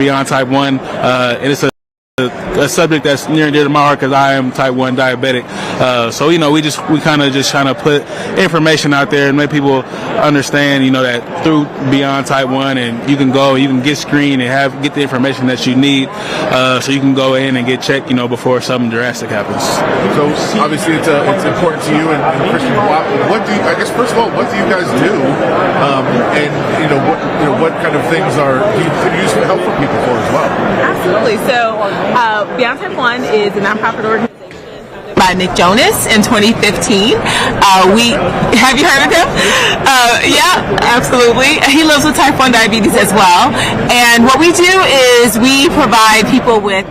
Beyond Type 1, and it's a subject that's near and dear to my heart because I am type 1 diabetic. So we kind of just trying to put information out there and make people understand, that through Beyond Type 1, and you can go, you can get screened and get the information that you need, so you can go in and get checked, before something drastic happens. So obviously it's important to you and Christian. What do you, I guess first of all, what do you guys do? And what kind of things do you use help for people for as well? Absolutely. So Beyond Type 1 is a nonprofit organization by Nick Jonas in 2015. Have you heard of him? Yeah, absolutely. He lives with type 1 diabetes as well. And what we do is we provide people with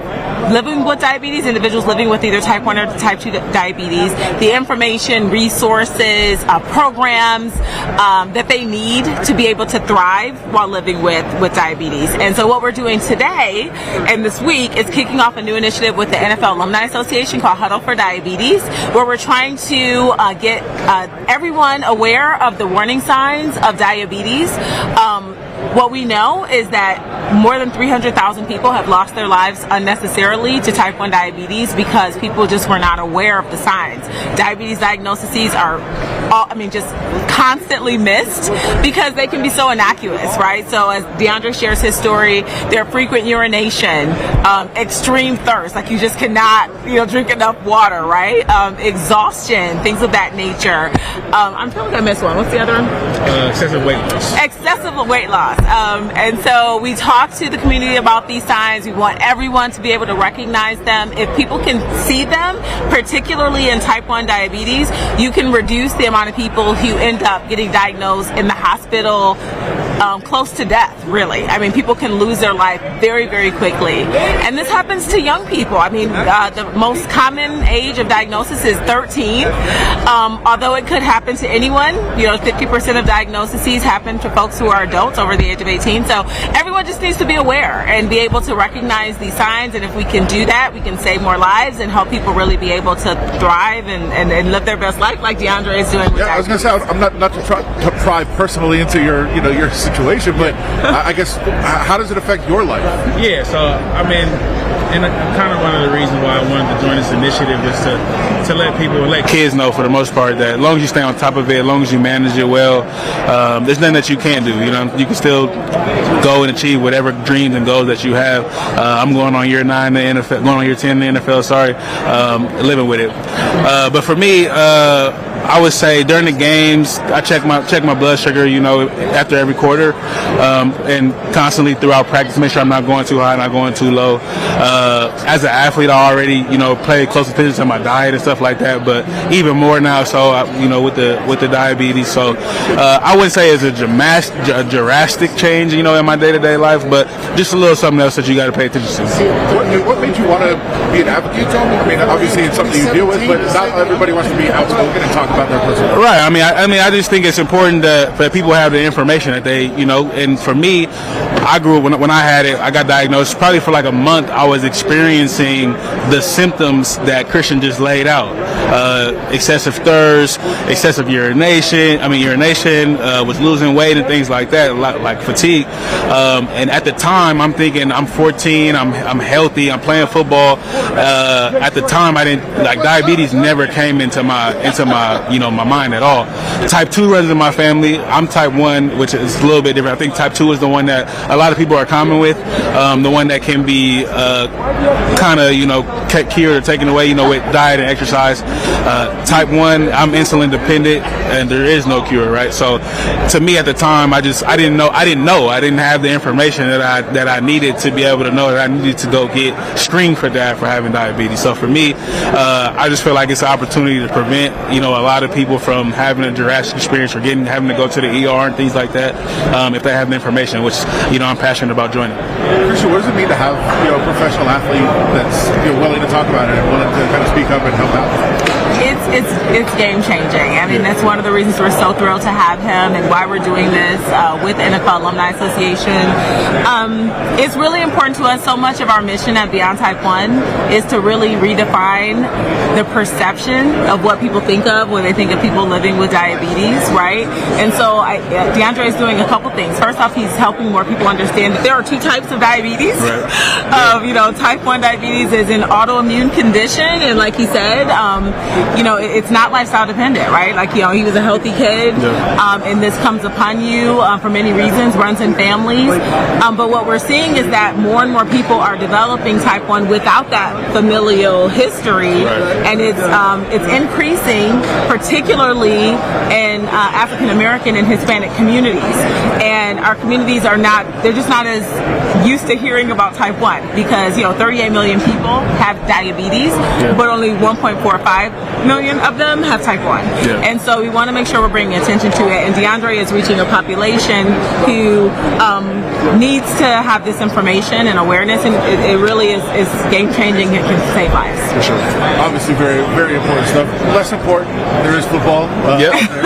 living with diabetes, individuals living with either type 1 or type 2 diabetes, the information, resources, programs that they need to be able to thrive while living with diabetes. And so what we're doing today and this week is kicking off a new initiative with the NFL Alumni Association called Huddle for Diabetes, where we're trying to get everyone aware of the warning signs of diabetes. What we know is that more than 300,000 people have lost their lives unnecessarily to type 1 diabetes because people just were not aware of the signs. Diabetes diagnoses are just constantly missed because they can be so innocuous, right? So as DeAndre shares his story, there are frequent urination, extreme thirst, like you just cannot, drink enough water, right? Exhaustion, things of that nature. I'm feeling like I missed one. What's the other one? Excessive weight loss. Excessive weight loss. And so we talk to the community about these signs. We want everyone to be able to recognize them. If people can see them, particularly in type 1 diabetes, you can reduce the amount of people who end up getting diagnosed in the hospital close to death, really. People can lose their life very, very quickly. And this happens to young people. The most common age of diagnosis is 13. Although it could happen to anyone, 50% of diagnoses happen to folks who are adults over the age of 18. So everyone just needs to be aware and be able to recognize these signs. And if we can do that, we can save more lives and help people really be able to thrive and live their best life like DeAndre is doing with I was going to say, I'm not to pry personally into your situation, but I guess how does it affect your life? Yeah, so and kind of one of the reasons why I wanted to join this initiative is to let kids know, for the most part, that as long as you stay on top of it, as long as you manage it well, there's nothing that you can't do. You can still go and achieve whatever dreams and goals that you have. I'm going on year 9 in the NFL, going on year 10 in the NFL. Living with it. But for me, I would say during the games, I check my blood sugar, after every quarter, and constantly throughout practice, make sure I'm not going too high, not going too low. As an athlete, I already, pay close attention to my diet and stuff like that, but even more now, so, with the diabetes. So, I wouldn't say it's a drastic change, in my day-to-day life, but just a little something else that you got to pay attention to. What made you want to be an advocate? Obviously it's something you deal with, but not everybody wants to be outspoken and talk about their personal life. Right. I just think it's important that people have the information that they, and for me, I grew up when I had it, I got diagnosed, probably for like a month, I was experiencing the symptoms that Christian just laid out. Excessive thirst, excessive urination, was losing weight and things like that, like fatigue. And at the time, I'm thinking I'm 14, I'm healthy, I'm playing football. At the time, I didn't, diabetes never came into my my mind at all. Type 2 runs in my family. I'm type 1, which is a little bit different. I think type 2 is the one that a lot of people are common with, the one that can be kind of cured or taken away, with diet and exercise. Type 1, I'm insulin dependent, and there is no cure, right? So, to me at the time, I didn't know. I didn't have the information that I needed to be able to know that I needed to go get screened for having diabetes. So for me, I just feel like it's an opportunity to prevent, a lot of people from having a drastic experience or having to go to the ER and things like that, if they have the information, which, I'm passionate about joining. Christian, what does it mean to have, a professional athlete that's willing willing to talk about it and willing to kind of speak up and help out. It's game changing. I mean, that's one of the reasons we're so thrilled to have him and why we're doing this with NFL Alumni Association. It's really important to us. So much of our mission at Beyond Type 1 is to really redefine the perception of what people think of when they think of people living with diabetes, right? And so DeAndre is doing a couple things. First off, he's helping more people understand that there are two types of diabetes. Right. You know, type 1 diabetes is an autoimmune condition, and like he said, you know, it's not lifestyle dependent, right? Like, you know, he was a healthy kid, and this comes upon you for many reasons, runs in families. But what we're seeing is that more and more people are developing type 1 without that familial history, and it's increasing, particularly in African American and Hispanic communities. And our communities they're just not as used to hearing about type 1 because, you know, 38 million people have diabetes, but only 1.45 million of them have type 1. And so we want to make sure we're bringing attention to it. And DeAndre is reaching a population who needs to have this information and awareness, and it really is game changing. It can save lives. For sure. Obviously, very, very important stuff. Less important, there is football.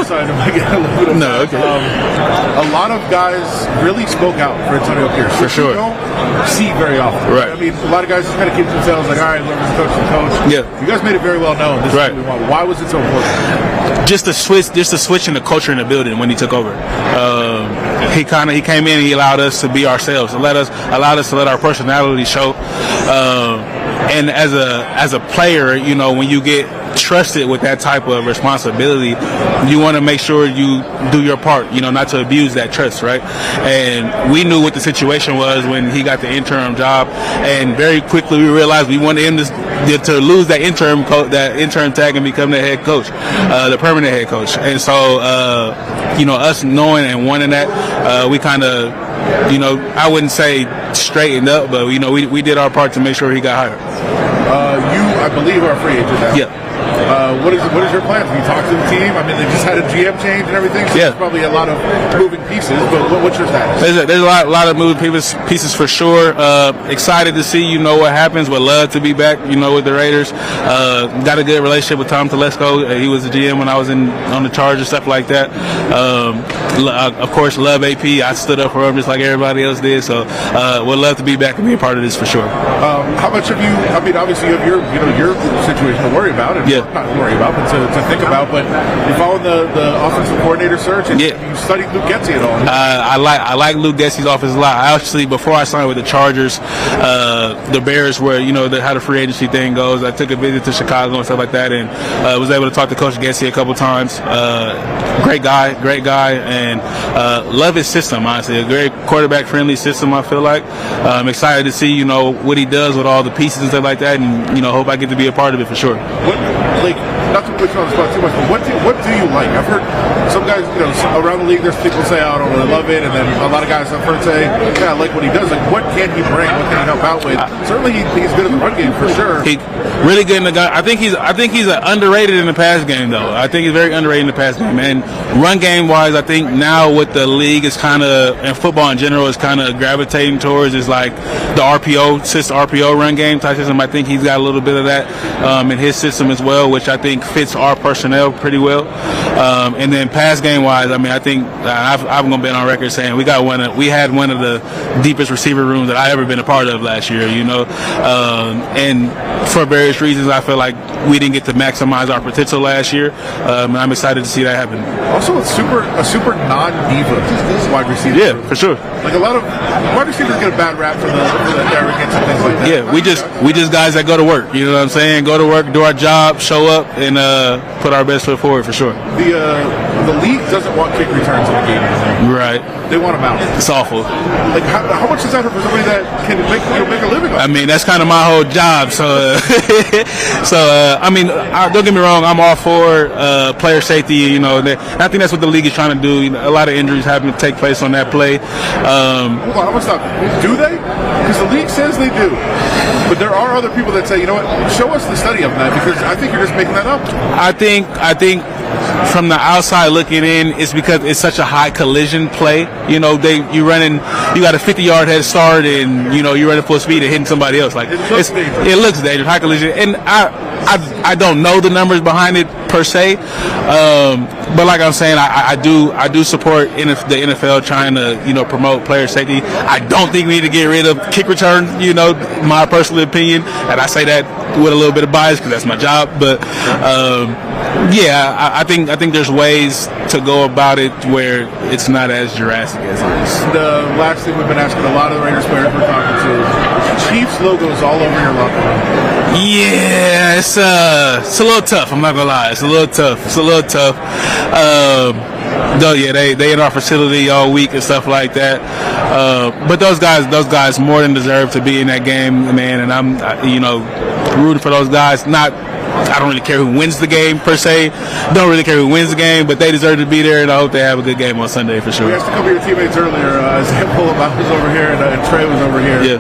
Sorry to make it a little bit of a lot of guys really spoke out for Antonio Pierce. For sure. You don't see very often. Right. I mean, a lot of guys just kind of keep themselves like, all right, whoever's the coach is the coach. Yeah. You guys made it very well known. This is what we want. Why was it so important? Just the switch in the culture in the building when he took over. He came in and he allowed us to be ourselves, allowed us to let our personality show. And as a player, you know, when you get trusted with that type of responsibility, you want to make sure you do your part, you know, not to abuse that trust, right? And we knew what the situation was when he got the interim job, and very quickly we realized we wanted him to lose that interim tag and become the head coach, the permanent head coach. And so, you know, us knowing and wanting that, we kind of, you know, I wouldn't say straightened up, but, you know, we did our part to make sure he got hired. You, I believe, are a free agent now. Yeah. What is your plan? Have you talked to the team? I mean, they just had a GM change and everything, so there's probably a lot of moving pieces, but what's your status? There's a lot of moving pieces for sure. Excited to see, you know, what happens. Would love to be back, you know, with the Raiders. Got a good relationship with Tom Telesco. He was the GM when I was on the Chargers, stuff like that. Of course, love AP. I stood up for him just like everybody else did, so would love to be back and be a part of this for sure. How much have you, I mean, obviously you have your situation to worry about, and not worry about, but to think about, but you're following the offensive coordinator search, and you studied Luke Getsy at all? I like Luke Getsy's offense a lot. I actually, before I signed with the Chargers, the Bears were, you know, how the free agency thing goes. I took a visit to Chicago and stuff like that, and was able to talk to Coach Getsy a couple times. Great guy, and love his system, honestly. A very quarterback-friendly system, I feel like. I'm excited to see, you know, what he does with all the pieces and stuff like that, and, you know, hope I get to be a part of it for sure. Not to put you on the spot too much, but what do you like? I've heard some guys, you know, around the league, there's people say, oh, I don't really love it, and then a lot of guys I've heard say, yeah, I like what he does. Like, what can he bring? What can he help out with? Certainly, he's good in the run game for sure. He really good in the gun. I think he's underrated in the pass game, though. I think he's very underrated in the pass game. And run game wise, I think now what the league is kind of, and football in general is kind of gravitating towards is like the RPO run game type system. I think he's got a little bit of that in his system as well, which I think fits our personnel pretty well. And then pass game wise, I mean, I think I'm going to be on record saying we had one of the deepest receiver rooms that I ever been a part of last year, you know. And for various reasons, I feel like we didn't get to maximize our potential last year. And I'm excited to see that happen. Also, a super non-diva wide receiver. Yeah, for sure. Like a lot of wide receivers get a bad rap for the arrogance and things like that. Yeah, we just guys that go to work. You know what I'm saying? Go to work, do our job, show up, and put our best foot forward for sure. The league doesn't want kick returns in the game anymore. Right. They want them out. It's awful. Like how much is that for somebody that can make a living on it? I mean, that's kind of my whole job. So, I mean, don't get me wrong. I'm all for player safety. You know, I think that's what the league is trying to do. You know, a lot of injuries happen to take place on that play. Hold on, I'm gonna stop. Do they? Because the league says they do, but there are other people that say, you know what? Show us the study of that, because I think you're just making that up. I think from the outside looking in, it's because it's such a high collision play. You know, you got a 50-yard head start, and you're running full speed and hitting somebody else. Like it looks dangerous, high collision. And I don't know the numbers behind it per se, but like I'm saying, I do support the NFL trying to promote player safety. I don't think we need to get rid of kick return. My personal opinion, and I say that with a little bit of bias because that's my job. But I think there's ways to go about it where it's not as drastic as it is. The last thing we've been asking a lot of the Raiders players we're talking to, Chiefs logos all over your locker room. Yeah, it's a little tough. I'm not gonna lie, it's a little tough. Though, yeah, they in our facility all week and stuff like that. But those guys more than deserve to be in that game, man. And I'm rooting for those guys. I don't really care who wins the game per se. Don't really care who wins the game, but they deserve to be there, and I hope they have a good game on Sunday for sure. We asked a couple of your teammates earlier. Zach Pullum was over here, and Trey was over here. Yeah.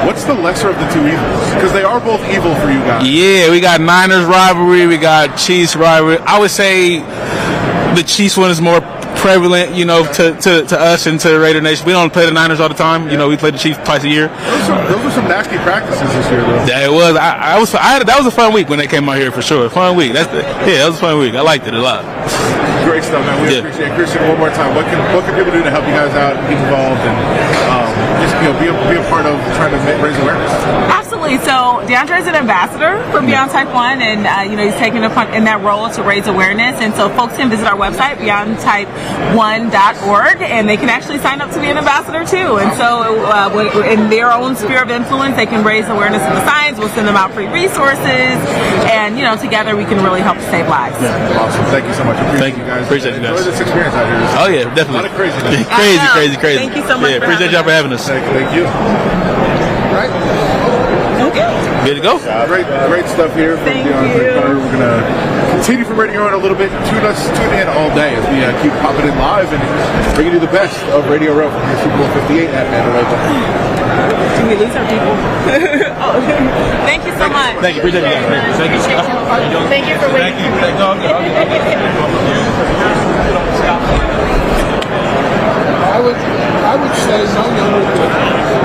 What's the lesser of the two evils? Because they are both evil for you guys. Yeah, we got Niners rivalry, we got Chiefs rivalry. I would say the Chiefs one is more prevalent, to us and to Raider Nation. We don't play the Niners all the time. We play the Chiefs twice a year. Those were some nasty practices this year, though. Yeah, it was. That was a fun week when they came out here for sure. Fun week. That was a fun week. I liked it a lot. Great stuff, man. We appreciate it. Christian, one more time, what can people do to help you guys out and get involved and just be a part of trying to raise awareness? Absolutely. So DeAndre is an ambassador for Beyond Type 1, and he's taking in that role to raise awareness. And so folks can visit our website, beyondtype1.org, and they can actually sign up to be an ambassador too. And so in their own sphere of influence, they can raise awareness in the science. We'll send them out free resources, and together we can really help to save lives. Yeah, awesome. Thank you so much. Appreciate you guys. Appreciate you guys. Enjoy this experience out here. Oh yeah, definitely. A lot of craziness. crazy. Thank you so much. Yeah, appreciate y'all for having us. Thank you. Right. Okay. Good to go. Great stuff here. Thank you. We're gonna continue from Radio Row in a little bit. Tune in all day as we keep popping in live and bringing you the best of Radio Row from your Super Bowl 58 at Mandalay Bay. Did we lose our people? Thank you so much. Thank you. Appreciate you guys. Thank you. Thank you for waiting. I would say no younger than